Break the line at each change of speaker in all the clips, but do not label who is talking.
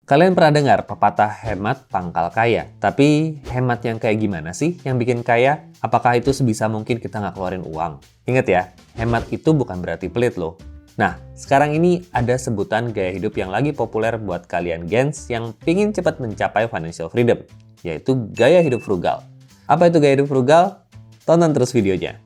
Kalian pernah dengar pepatah hemat pangkal kaya? Tapi hemat yang kayak gimana sih yang bikin kaya? Apakah itu sebisa mungkin kita nggak keluarin uang? Ingat ya, hemat itu bukan berarti pelit loh. Nah, sekarang ini ada sebutan gaya hidup yang lagi populer buat kalian gens yang pingin cepat mencapai financial freedom, yaitu gaya hidup frugal. Apa itu gaya hidup frugal? Tonton terus videonya.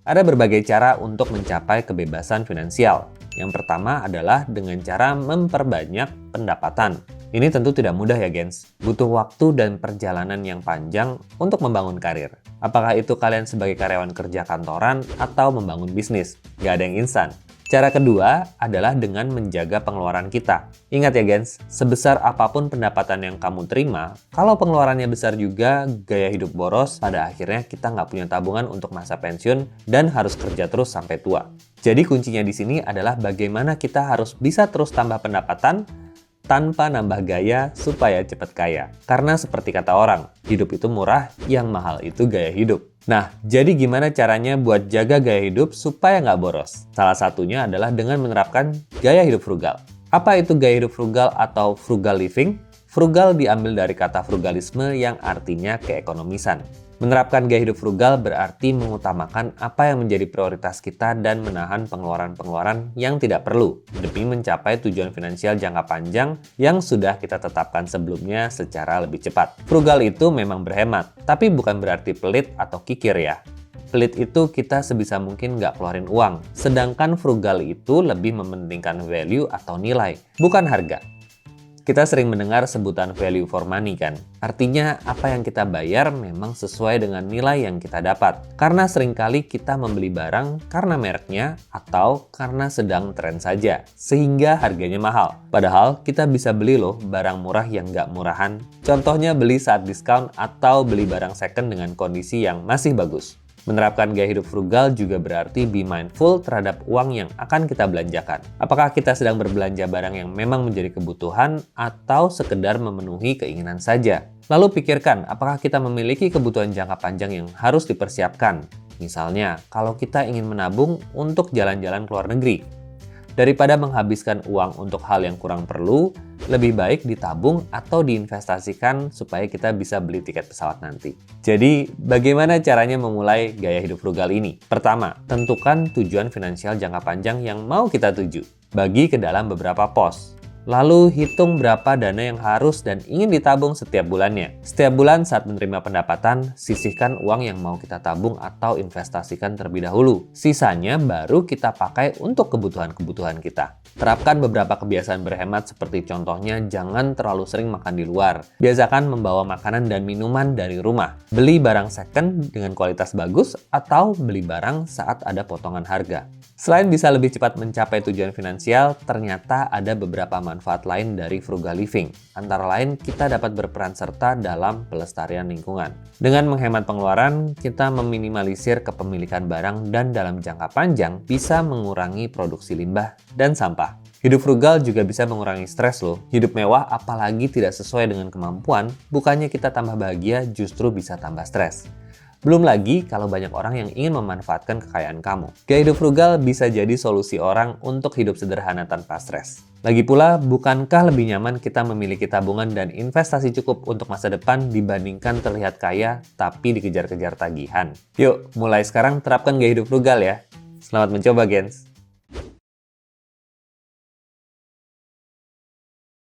Ada berbagai cara untuk mencapai kebebasan finansial. Yang pertama adalah dengan cara memperbanyak pendapatan. Ini tentu tidak mudah ya, gens. Butuh waktu dan perjalanan yang panjang untuk membangun karir. Apakah itu kalian sebagai karyawan kerja kantoran atau membangun bisnis? Gak ada yang instan. Cara kedua adalah dengan menjaga pengeluaran kita. Ingat ya, gens, sebesar apapun pendapatan yang kamu terima, kalau pengeluarannya besar juga, gaya hidup boros, pada akhirnya kita nggak punya tabungan untuk masa pensiun dan harus kerja terus sampai tua. Jadi kuncinya di sini adalah bagaimana kita harus bisa terus tambah pendapatan tanpa nambah gaya supaya cepat kaya. Karena seperti kata orang, hidup itu murah, yang mahal itu gaya hidup. Nah, jadi gimana caranya buat jaga gaya hidup supaya nggak boros? Salah satunya adalah dengan menerapkan gaya hidup frugal. Apa itu gaya hidup frugal atau frugal living? Frugal diambil dari kata frugalisme yang artinya keekonomisan. Menerapkan gaya hidup frugal berarti mengutamakan apa yang menjadi prioritas kita dan menahan pengeluaran-pengeluaran yang tidak perlu demi mencapai tujuan finansial jangka panjang yang sudah kita tetapkan sebelumnya secara lebih cepat. Frugal itu memang berhemat, tapi bukan berarti pelit atau kikir ya. Pelit itu kita sebisa mungkin nggak keluarin uang, sedangkan frugal itu lebih mementingkan value atau nilai, bukan harga. Kita sering mendengar sebutan value for money kan? Artinya apa yang kita bayar memang sesuai dengan nilai yang kita dapat. Karena seringkali kita membeli barang karena mereknya atau karena sedang tren saja, sehingga harganya mahal. Padahal kita bisa beli loh barang murah yang nggak murahan. Contohnya beli saat diskon atau beli barang second dengan kondisi yang masih bagus. Menerapkan gaya hidup frugal juga berarti be mindful terhadap uang yang akan kita belanjakan. Apakah kita sedang berbelanja barang yang memang menjadi kebutuhan atau sekedar memenuhi keinginan saja? Lalu pikirkan, apakah kita memiliki kebutuhan jangka panjang yang harus dipersiapkan? Misalnya, kalau kita ingin menabung untuk jalan-jalan ke luar negeri. Daripada menghabiskan uang untuk hal yang kurang perlu, lebih baik ditabung atau diinvestasikan supaya kita bisa beli tiket pesawat nanti. Jadi, bagaimana caranya memulai gaya hidup frugal ini? Pertama, tentukan tujuan finansial jangka panjang yang mau kita tuju. Bagi ke dalam beberapa pos. Lalu hitung berapa dana yang harus dan ingin ditabung setiap bulannya. Setiap bulan saat menerima pendapatan, sisihkan uang yang mau kita tabung atau investasikan terlebih dahulu. Sisanya baru kita pakai untuk kebutuhan-kebutuhan kita. Terapkan beberapa kebiasaan berhemat seperti contohnya jangan terlalu sering makan di luar. Biasakan membawa makanan dan minuman dari rumah. Beli barang second dengan kualitas bagus atau beli barang saat ada potongan harga. Selain bisa lebih cepat mencapai tujuan finansial, ternyata ada beberapa manfaat lain dari frugal living. Antara lain, kita dapat berperan serta dalam pelestarian lingkungan. Dengan menghemat pengeluaran, kita meminimalisir kepemilikan barang dan dalam jangka panjang bisa mengurangi produksi limbah dan sampah. Hidup frugal juga bisa mengurangi stres loh. Hidup mewah apalagi tidak sesuai dengan kemampuan, bukannya kita tambah bahagia justru bisa tambah stres. Belum lagi kalau banyak orang yang ingin memanfaatkan kekayaan kamu. Gaya hidup frugal bisa jadi solusi orang untuk hidup sederhana tanpa stres. Lagi pula, bukankah lebih nyaman kita memiliki tabungan dan investasi cukup untuk masa depan dibandingkan terlihat kaya tapi dikejar-kejar tagihan? Yuk, mulai sekarang terapkan gaya hidup frugal ya. Selamat mencoba, gens!